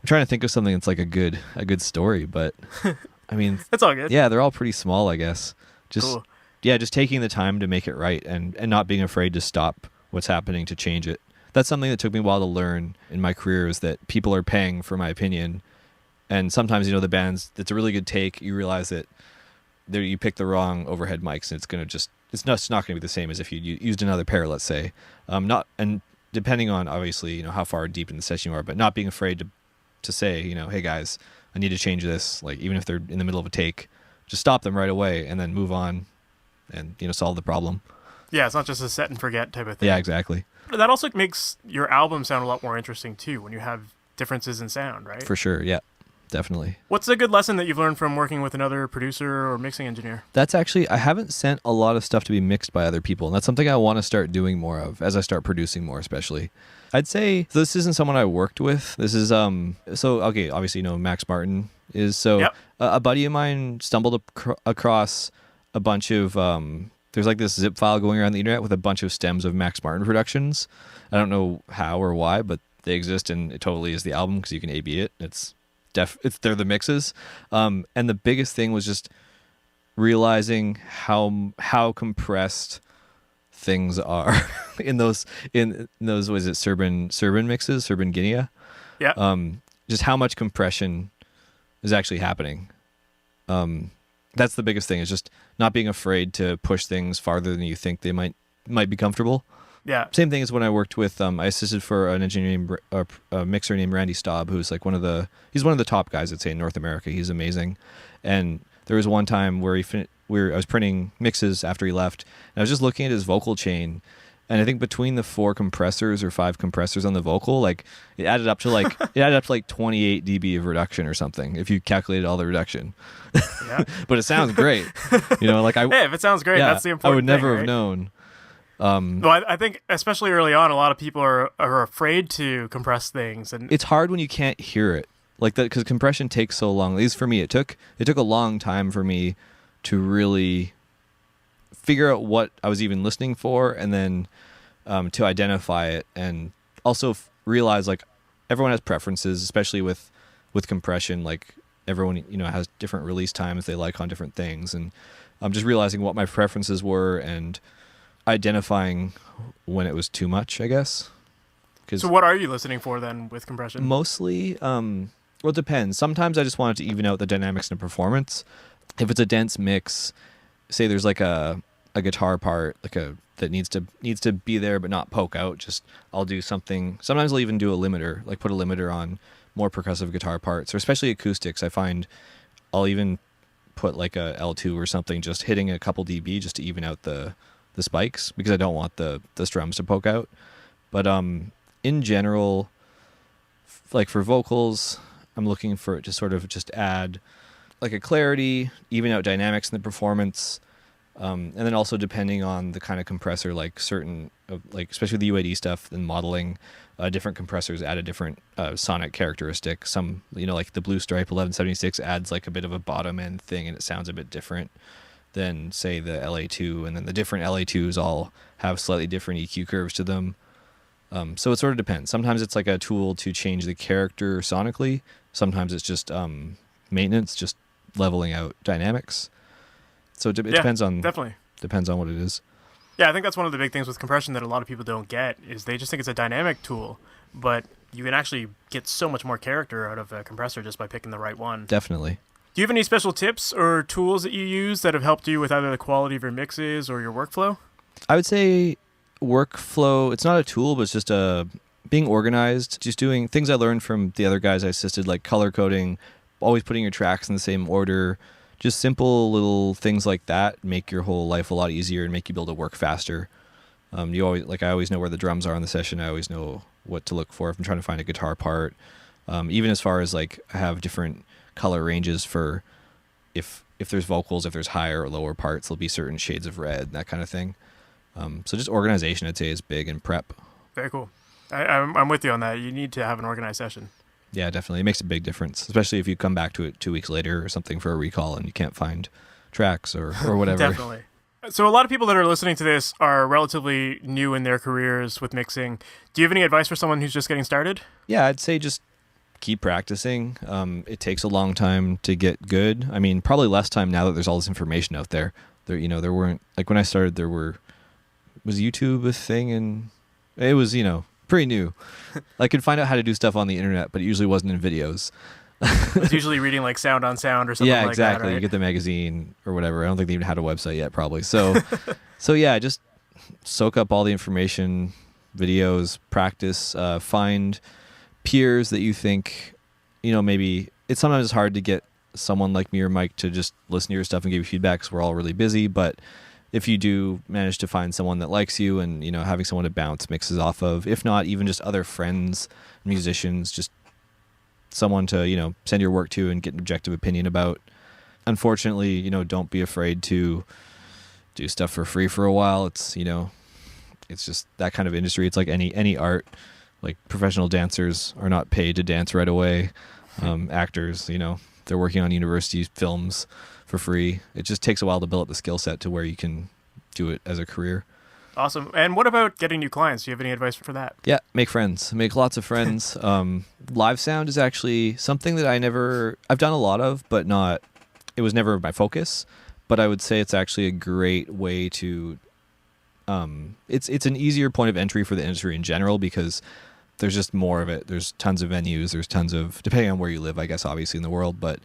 I'm trying to think of something that's like a good story, but I mean, That's all good. yeah, they're all pretty small, I guess. Just Cool. Yeah, just taking the time to make it right and not being afraid to stop what's happening to change it. That's something that took me a while to learn in my career, is that people are paying for my opinion. And sometimes, the bands, it's a really good take. You realize that you picked the wrong overhead mics, and it's not going to be the same as if you used another pair, let's say. And depending on obviously, how far deep in the session you are, but not being afraid to say, hey guys, I need to change this. Like even if they're in the middle of a take, just stop them right away and then move on and, solve the problem. Yeah, it's not just a set and forget type of thing. Yeah, exactly. That also makes your album sound a lot more interesting too when you have differences in sound, right? For sure. Yeah, definitely. What's a good lesson that you've learned from working with another producer or mixing engineer? That's actually, I haven't sent a lot of stuff to be mixed by other people, and that's something I want to start doing more of as I start producing more, especially. I'd say this isn't someone I worked with. This is okay, obviously Max Martin is Yep. A buddy of mine stumbled across a bunch of there's like this zip file going around the internet with a bunch of stems of Max Martin productions. I don't know how or why, but they exist, and it totally is the album because you can A/B it. They're the mixes. And the biggest thing was just realizing how compressed things are in those was it Serban mixes, Serban Guinea? Yeah. Just how much compression is actually happening. That's the biggest thing, is just not being afraid to push things farther than you think they might be comfortable. Yeah. Same thing as when I worked with I assisted for an engineer a mixer named Randy Staub, who's like he's one of the top guys, I'd say, in North America. He's amazing. And there was one time where I was printing mixes after he left, and I was just looking at his vocal chain, and I think between the 4 compressors or 5 compressors on the vocal, like it added up to like 28 dB of reduction or something if you calculated all the reduction. Yeah. But it sounds great. Hey, if it sounds great, that's the important thing. I would never right? have known. Well, I think especially early on, a lot of people are afraid to compress things, and It's hard when you can't hear it like that, because compression takes so long. At least for me, it took a long time for me to really figure out what I was even listening for, and then to identify it, and also realize like everyone has preferences, especially with compression. Like everyone has different release times they like on different things, and I'm just realizing what my preferences were and identifying when it was too much, I guess. So what are you listening for then with compression? Mostly, well, it depends. Sometimes I just want it to even out the dynamics and performance. If it's a dense mix, say there's like a guitar part that needs to be there but not poke out, just I'll do something. Sometimes I'll even do a limiter, like put a limiter on more percussive guitar parts, or especially acoustics. I find I'll even put like a L2 or something, just hitting a couple dB just to even out the spikes, because I don't want the strums to poke out. But in general, like for vocals, I'm looking for it to sort of just add like a clarity, even out dynamics in the performance, And then also depending on the kind of compressor, like especially the UAD stuff and modeling, different compressors add a different sonic characteristic. Some, like the Blue Stripe 1176 adds like a bit of a bottom end thing, and it sounds a bit different than say the LA2, and then the different LA2s all have slightly different EQ curves to them. So it sort of depends. Sometimes it's like a tool to change the character sonically. Sometimes it's just maintenance, just leveling out dynamics. So it depends on what it is. Yeah, I think that's one of the big things with compression that a lot of people don't get is they just think it's a dynamic tool, but you can actually get so much more character out of a compressor just by picking the right one. Definitely. Do you have any special tips or tools that you use that have helped you with either the quality of your mixes or your workflow? I would say workflow, it's not a tool, but it's just being organized, just doing things I learned from the other guys I assisted, like color coding, always putting your tracks in the same order. Just simple little things like that make your whole life a lot easier and make you be able to work faster. I always know where the drums are in the session. I always know what to look for if I'm trying to find a guitar part. Even as far as like I have different color ranges for if there's vocals, if there's higher or lower parts, there'll be certain shades of red, that kind of thing. So just organization, I'd say, is big in prep. Very cool. I'm with you on that. You need to have an organized session. Yeah, definitely. It makes a big difference, especially if you come back to it 2 weeks later or something for a recall and you can't find tracks or whatever. Definitely. So a lot of people that are listening to this are relatively new in their careers with mixing. Do you have any advice for someone who's just getting started? Yeah, I'd say just keep practicing. It takes a long time to get good. I mean, probably less time now that there's all this information out there. There weren't, like when I started, was YouTube a thing? And it was, pretty new. I could find out how to do stuff on the internet, but it usually wasn't in videos. It's usually reading like Sound on Sound or something like that. Yeah, exactly. Right? You get the magazine or whatever. I don't think they even had a website yet, probably. So, yeah, just soak up all the information, videos, practice, find peers that you think, maybe it's sometimes hard to get someone like me or Mike to just listen to your stuff and give you feedback because we're all really busy. But if you do manage to find someone that likes you and, having someone to bounce mixes off of, if not even just other friends, musicians, just someone to, send your work to and get an objective opinion about. Unfortunately, don't be afraid to do stuff for free for a while. It's, it's just that kind of industry. It's like any art, like professional dancers are not paid to dance right away. Actors, they're working on university films for free. It just takes a while to build up the skill set to where you can do it as a career. Awesome. And what about getting new clients? Do you have any advice for that? Yeah, make friends. Make lots of friends. Live sound is actually something that I've done a lot of, but it was never my focus. But I would say it's actually a great way to, it's an easier point of entry for the industry in general because there's just more of it. There's tons of venues. There's tons of, depending on where you live, I guess, obviously in the world, but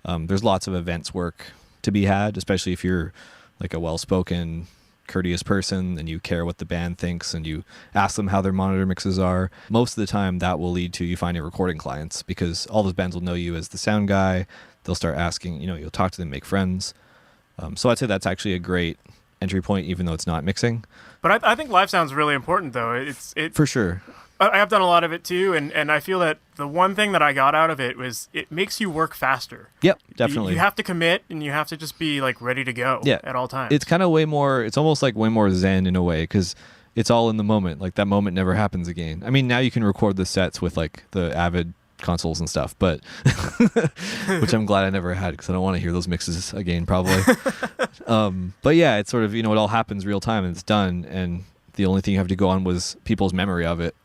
there's lots of events work to be had, especially if you're like a well-spoken, courteous person and you care what the band thinks and you ask them how their monitor mixes are. Most of the time that will lead to you finding recording clients because all those bands will know you as the sound guy. They'll start asking, you'll talk to them, make friends. So I'd say that's actually a great entry point, even though it's not mixing. But I think live sound's really important, though. It for sure. I have done a lot of it too, and I feel that the one thing that I got out of it was it makes you work faster. Yep, definitely. You have to commit, and you have to just be like ready to go at all times. It's kind of it's almost like way more zen in a way because it's all in the moment. Like that moment never happens again. I mean, now you can record the sets with like the Avid consoles and stuff, but which I'm glad I never had because I don't want to hear those mixes again, probably. But yeah, it's sort of, it all happens real time and it's done, and the only thing you have to go on was people's memory of it,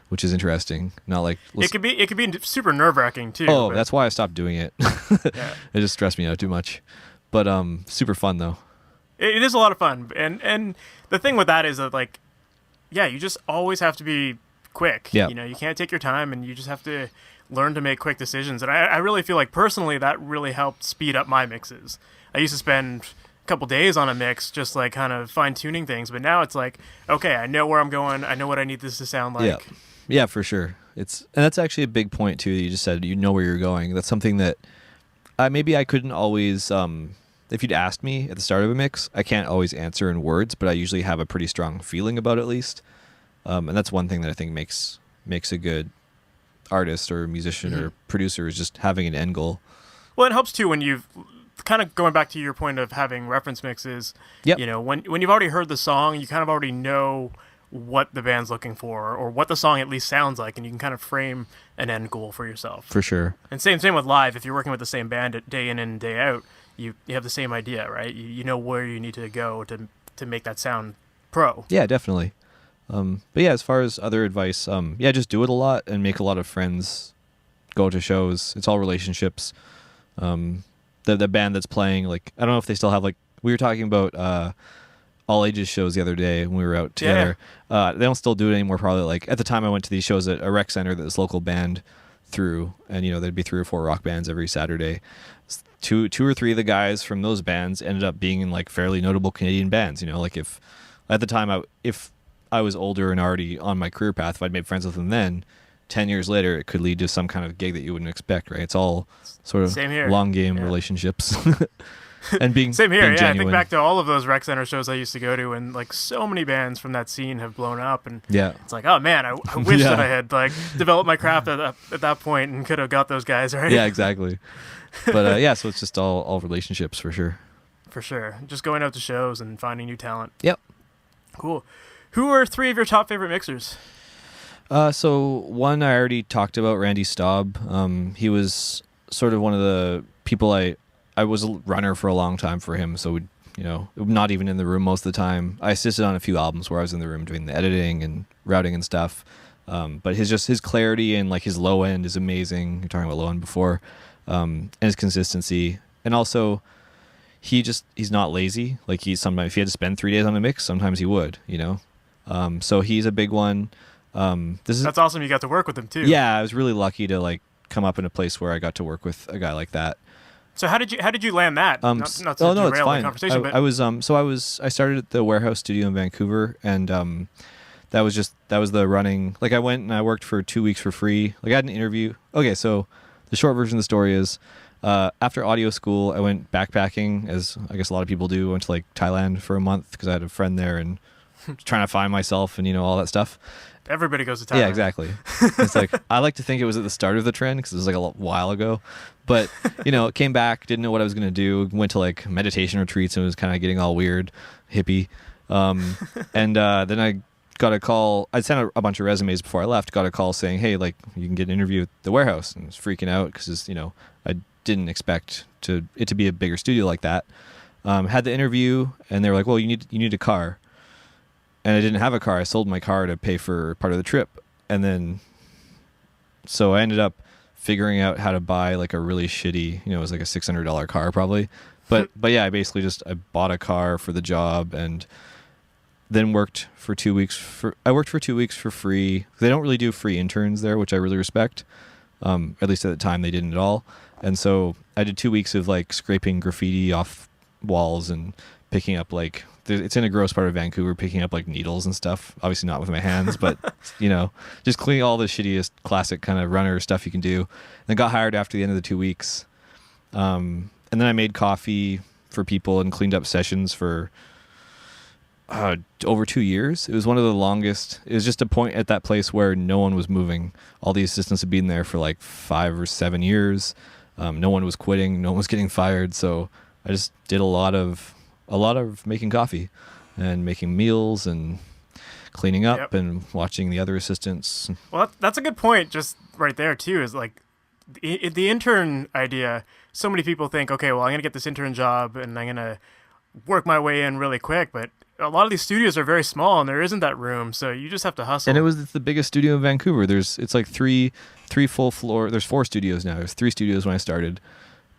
which is interesting. Not like it could be super nerve-wracking too. Oh, that's why I stopped doing it. Yeah. It just stressed me out too much. But super fun though. It is a lot of fun, and the thing with that is that like, yeah, you just always have to be quick. Yeah. You can't take your time, and you just have to learn to make quick decisions. And I really feel like personally that really helped speed up my mixes. I used to spend a couple days on a mix just like kind of fine-tuning things, but now it's like, okay, I know where I'm going, I know what I need this to sound like. Yeah, for sure. And that's actually a big point too. You just said you know where you're going. That's something that maybe I couldn't always. If you'd asked me at the start of a mix, I can't always answer in words, but I usually have a pretty strong feeling about it at least. And that's one thing that I think makes a good artist or musician or producer is just having an end goal. Well, it helps too when you've kind of going back to your point of having reference mixes, Yep. you know, when you've already heard the song, you kind of already know what the band's looking for or what the song at least sounds like, and you can kind of frame an end goal for yourself. For sure. And same with live. If you're working with the same band day in and day out, you have the same idea, right? You know where you need to go to make that sound pro. Yeah, definitely. But yeah, as far as other advice, yeah, just do it a lot and make a lot of friends. Go to shows. It's all relationships. The band that's playing, like, I don't know if they still have, like, we were talking about all ages shows the other day when we were out together. They don't still do it anymore, probably. Like, at the time I went to these shows at a rec center that this local band threw, and you know, there'd be 3 or 4 rock bands every Saturday. Two or three of the guys from those bands ended up being in like fairly notable Canadian bands. You know, like if at the time if I was older and already on my career path, if I'd made friends with them then, 10 years later it could lead to some kind of gig that you wouldn't expect, right? It's all sort of long game relationships. And being same here. being Yeah, genuine. I think back to all of those rec center shows I used to go to, and like so many bands from that scene have blown up, and it's like, oh man, I wish that I had like developed my craft at that point and could have got those guys, right? Yeah, exactly. But yeah, so it's just all relationships for sure. For sure. Just going out to shows and finding new talent. Yep. Cool. Who are 3 of your top favorite mixers? So one I already talked about, Randy Staub. He was sort of one of the people I was a runner for a long time for him, so we'd, you know, not even in the room most of the time. I assisted on a few albums where I was in the room doing the editing and routing and stuff. But his clarity and like his low end is amazing. You're talking about low end before, and his consistency, and also he's not lazy. Like sometimes if he had to spend 3 days on a mix, sometimes he would, you know. So he's a big one. That's awesome. You got to work with him too. Yeah, I was really lucky to like come up in a place where I got to work with a guy like that. So how did you land that? Not to no, derail it's fine. the conversation, but I started at the Warehouse Studio in Vancouver, and that was the running. Like I went and I worked for 2 weeks for free. Like I had an interview. Okay, so the short version of the story is, after audio school, I went backpacking, as I guess a lot of people do. I went to like Thailand for a month because I had a friend there and trying to find myself and, you know, all that stuff. Everybody goes to Thailand. Yeah, exactly. It's like, I like to think it was at the start of the trend because it was like a while ago. But, you know, came back, didn't know what I was going to do. Went to like meditation retreats and it was kind of getting all weird, hippie. And then I got a call. I'd sent a bunch of resumes before I left. Got a call saying, hey, like, you can get an interview at the Warehouse. And I was freaking out because, you know, I didn't expect it to be a bigger studio like that. Had the interview and they were like, well, you need a car. And I didn't have a car. I sold my car to pay for part of the trip. And then, so I ended up figuring out how to buy like a really shitty, you know, it was like a $600 car probably. But yeah, I bought a car for the job and then worked for 2 weeks I worked for 2 weeks for free. They don't really do free interns there, which I really respect. At least at the time they didn't at all. And so I did 2 weeks of like scraping graffiti off walls and picking up like, it's in a gross part of Vancouver, picking up like needles and stuff. Obviously not with my hands, but you know, just cleaning all the shittiest classic kind of runner stuff you can do. And then got hired after the end of the 2 weeks. And then I made coffee for people and cleaned up sessions for over 2 years. It was one of the longest. It was just a point at that place where no one was moving. All the assistants had been there for like 5 or 7 years. No one was quitting. No one was getting fired. So I just did a lot of making coffee and making meals and cleaning up and watching the other assistants. Well, that's a good point just right there too, is like the intern idea. So many people think, okay, well, I'm going to get this intern job and I'm going to work my way in really quick. But a lot of these studios are very small and there isn't that room. So you just have to hustle. And it's the biggest studio in Vancouver. It's like three full floor. There's 4 studios now. There's 3 studios when I started.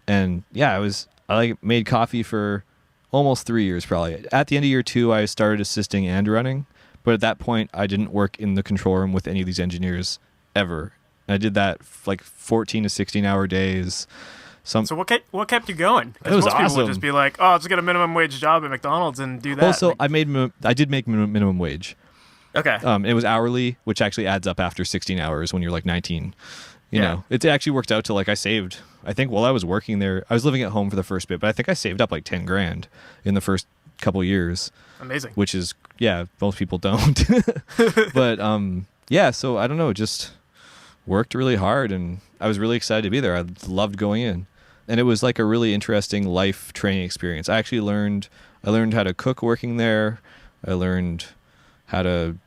And yeah, I made coffee for almost 3 years probably. At the end of year 2, I started assisting and running. But at that point, I didn't work in the control room with any of these engineers ever. And I did that like 14 to 16-hour days. So what kept you going? It was most awesome. people would just be like, oh, I'll just get a minimum wage job at McDonald's and do that. Also, I did make minimum wage. Okay. It was hourly, which actually adds up after 16 hours when you're like 19. You know, it actually worked out to like I saved, I think while I was working there, I was living at home for the first bit, but I think I saved up like 10 grand in the first couple years. Amazing. Which is, most people don't. But so I don't know, just worked really hard and I was really excited to be there. I loved going in. And it was like a really interesting life training experience. I learned how to cook working there. I learned how to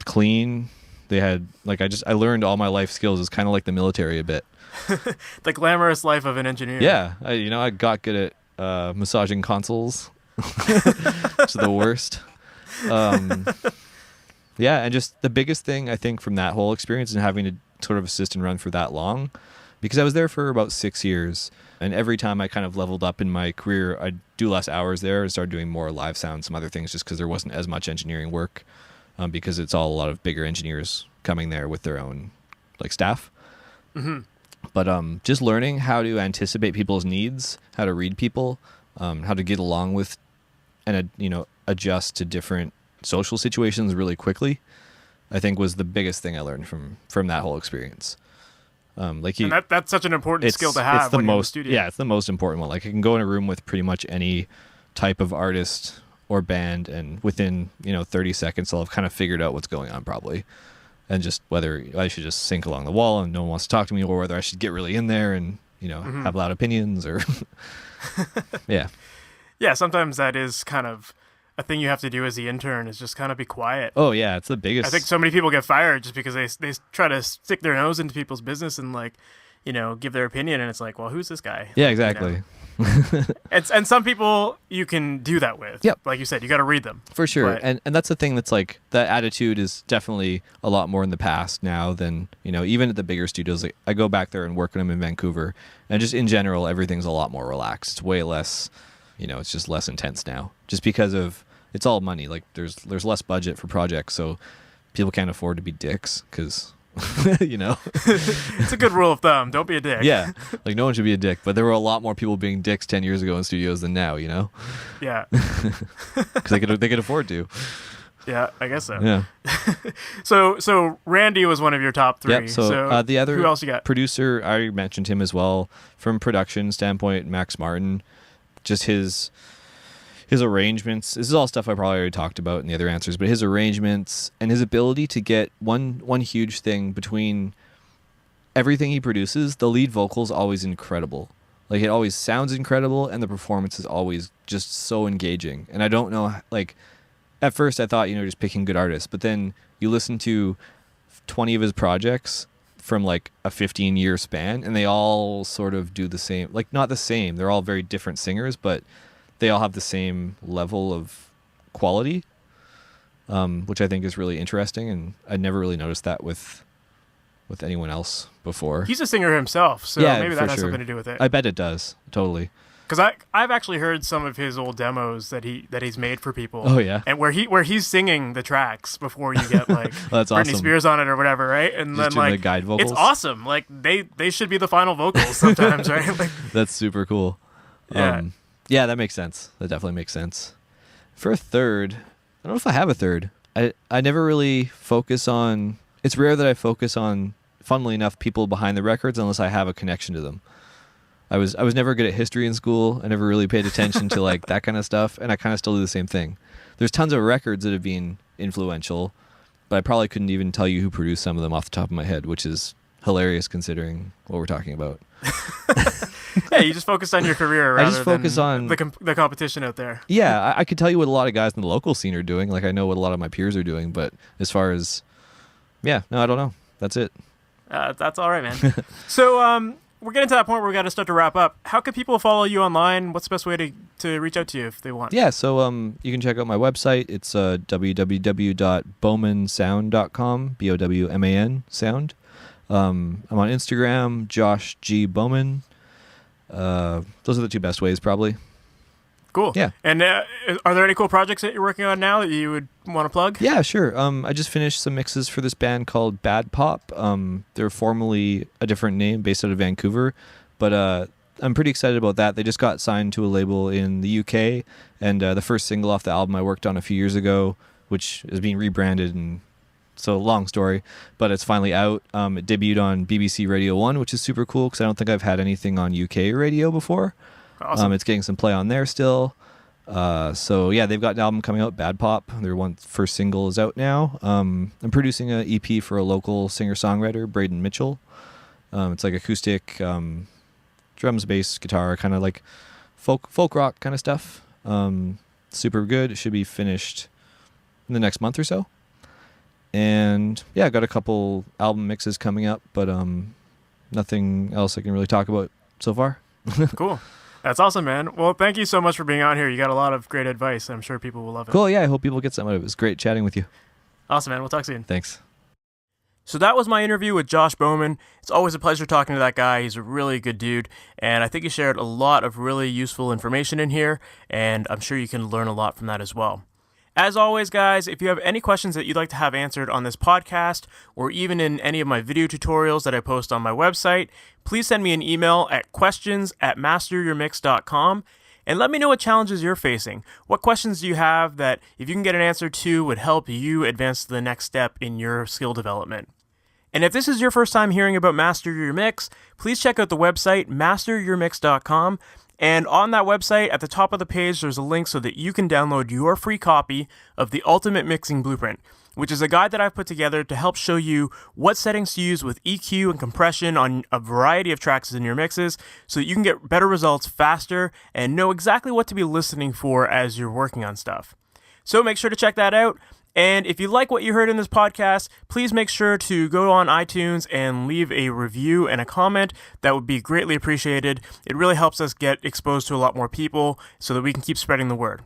clean. They had I learned all my life skills. It's kind of like the military a bit. The glamorous life of an engineer. Yeah, I got good at massaging consoles. It's the worst. Yeah, and just the biggest thing I think from that whole experience and having to sort of assist and run for that long, because I was there for about 6 years, and every time I kind of leveled up in my career, I'd do less hours there and started doing more live sound, some other things, just because there wasn't as much engineering work, because it's all a lot of bigger engineers coming there with their own staff. Mm-hmm. But just learning how to anticipate people's needs, how to read people, how to get along with and adjust to different social situations really quickly, I think was the biggest thing I learned from that whole experience. And that's such an important skill to have. It's the when you're in the most studio. Yeah, it's the most important one. Like I can go in a room with pretty much any type of artist or band, and within 30 seconds I'll have kind of figured out what's going on probably, and just whether I should just sink along the wall and no one wants to talk to me, or whether I should get really in there and Mm-hmm. have loud opinions or yeah. Yeah, sometimes that is kind of a thing you have to do as the intern, is just kind of be quiet. Oh yeah, it's the biggest. I think so many people get fired just because they try to stick their nose into people's business and give their opinion, and it's like, well, who's this guy? Yeah, exactly. And some people you can do that with. Yep. Like you said, you got to read them. For sure. But, And that's the thing that's that attitude is definitely a lot more in the past now than, even at the bigger studios. Like I go back there and work with them in Vancouver, and just in general, everything's a lot more relaxed. It's way less, it's just less intense now, just because of, it's all money. Like there's less budget for projects, so people can't afford to be dicks because, it's a good rule of thumb. Don't be a dick. Yeah. Like no one should be a dick, but there were a lot more people being dicks 10 years ago in studios than now, Yeah. Because they could afford to. Yeah, I guess so. Yeah. So Randy was one of your top three. Yep. So the other who else you got? producer, I already mentioned him as well. From production standpoint, Max Martin, just his arrangements. This is all stuff I probably already talked about in the other answers, but his arrangements and his ability to get one huge thing between everything he produces, the lead vocal is always incredible. Like it always sounds incredible, and the performance is always just so engaging. And I don't know, at first I thought, just picking good artists, but then you listen to 20 of his projects from a 15-year span, and they all sort of do the same, not the same. They're all very different singers, but they all have the same level of quality, which I think is really interesting, and I'd never really noticed that with anyone else before. He's a singer himself, so Yeah, maybe for that has sure. something to do with it. I bet it does, totally. Because I've actually heard some of his old demos that he's made for people. Oh yeah, and where he's singing the tracks before you get that's Britney awesome. Spears on it or whatever, right? And Just then doing the guide vocals. it's awesome. They should be the final vocals sometimes, right? That's super cool. Yeah. Yeah, that makes sense. That definitely makes sense. For a third, I don't know if I have a third. I never really focus on. It's rare that I focus on, funnily enough, people behind the records unless I have a connection to them. I was never good at history in school. I never really paid attention to that kind of stuff, and I kind of still do the same thing. There's tons of records that have been influential, but I probably couldn't even tell you who produced some of them off the top of my head, which is hilarious considering what we're talking about. Yeah, you just focus on your career rather I just focus than on the competition out there. Yeah, I could tell you what a lot of guys in the local scene are doing. I know what a lot of my peers are doing, but as far as, I don't know. That's it. That's all right, man. So we're getting to that point where we got to start to wrap up. How can people follow you online? What's the best way to reach out to you if they want? Yeah, so you can check out my website. It's www.bowmansound.com, BOWMAN sound. I'm on Instagram, Josh G. Bowman. Those are the two best ways, probably. Cool. Yeah. And are there any cool projects that you're working on now that you would want to plug? Yeah, sure. I just finished some mixes for this band called Bad Pop. They're formerly a different name based out of Vancouver, but I'm pretty excited about that. They just got signed to a label in the UK, and the first single off the album I worked on a few years ago, which is being rebranded, and so long story, but it's finally out. It debuted on BBC Radio 1, which is super cool because I don't think I've had anything on UK radio before. Awesome. It's getting some play on there still. So yeah, they've got an album coming out, Bad Pop. Their first single is out now. I'm producing an EP for a local singer-songwriter, Braden Mitchell. It's acoustic, drums, bass, guitar, kind of like folk rock kind of stuff. Super good. It should be finished in the next month or so. And yeah, I got a couple album mixes coming up, but nothing else I can really talk about so far. Cool. That's awesome, man. Well, thank you so much for being on here. You got a lot of great advice. I'm sure people will love it. Cool. Yeah, I hope people get some out of it. It was great chatting with you. Awesome, man. We'll talk soon. Thanks. So that was my interview with Josh Bowman. It's always a pleasure talking to that guy. He's a really good dude, and I think he shared a lot of really useful information in here, and I'm sure you can learn a lot from that as well. As always, guys, if you have any questions that you'd like to have answered on this podcast, or even in any of my video tutorials that I post on my website, please send me an email at questions@masteryourmix.com, and let me know what challenges you're facing. What questions do you have that, if you can get an answer to, would help you advance to the next step in your skill development? And if this is your first time hearing about Master Your Mix, please check out the website, masteryourmix.com. And on that website, at the top of the page, there's a link so that you can download your free copy of the Ultimate Mixing Blueprint, which is a guide that I've put together to help show you what settings to use with EQ and compression on a variety of tracks in your mixes so that you can get better results faster and know exactly what to be listening for as you're working on stuff. So make sure to check that out. And if you like what you heard in this podcast, please make sure to go on iTunes and leave a review and a comment. That would be greatly appreciated. It really helps us get exposed to a lot more people so that we can keep spreading the word.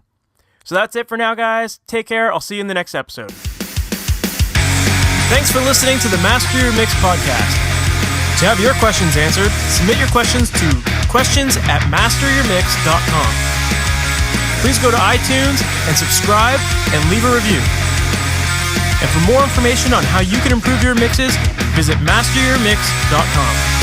So that's it for now, guys. Take care. I'll see you in the next episode. Thanks for listening to the Master Your Mix podcast. To have your questions answered, submit your questions to questions@masteryourmix.com. Please go to iTunes and subscribe and leave a review. And for more information on how you can improve your mixes, visit masteryourmix.com.